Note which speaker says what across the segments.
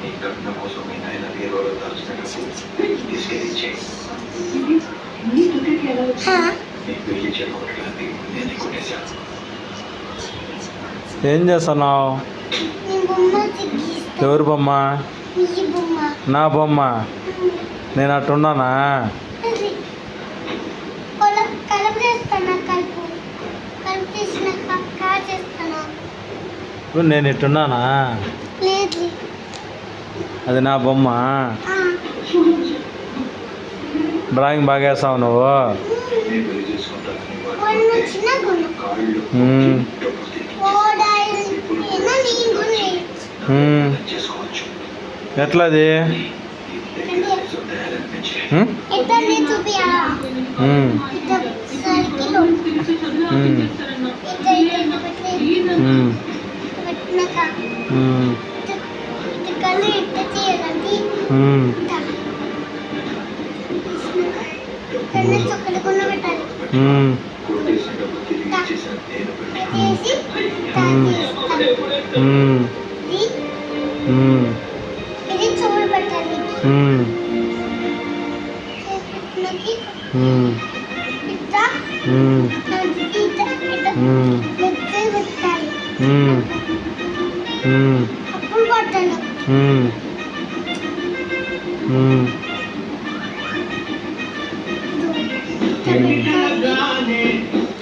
Speaker 1: నీ కట్నం కోసం మీ నాయన బీరువాలో దాచిన డబ్బు తీసుకెళ్ళించే నీ పెళ్లి చెప్పగలిగింది నేను కొట్టేశాను.
Speaker 2: ఏం చేస్తున్నావు? ఎవరు బొమ్మ? నా బొమ్మ. నేను అట్టున్నానా? నేను ఇట్టున్నానా? అది నా బొమ్మ. డ్రాయింగ్ బాగా వేస్తావు నువ్వు. ఎట్లది?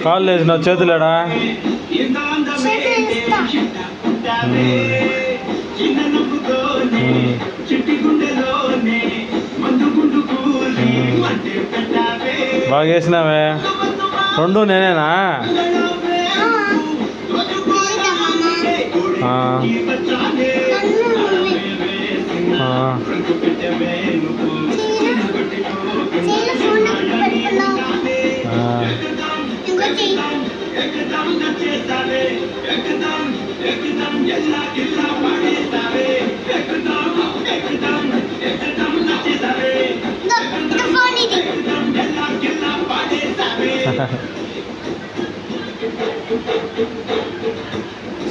Speaker 2: కాళ్ళు వేసిన చేతులేడా? బాగా వేసినావే. రెండు నేనేనా?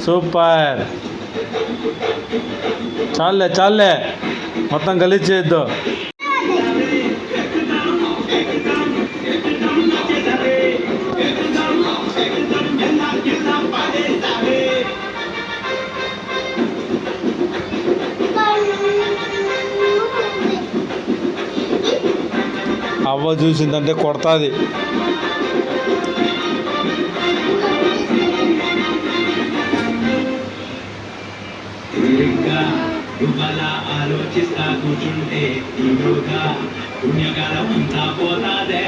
Speaker 2: సూపర్. చాలే చాలే, మొత్తం గలీజ్ చేయొద్దు. అవ్వ చూసిందంటే కొడతాది.
Speaker 3: ఆలోచిస్తా కూర్చుంటే పుణ్యకాలం అంతా పోతాదే.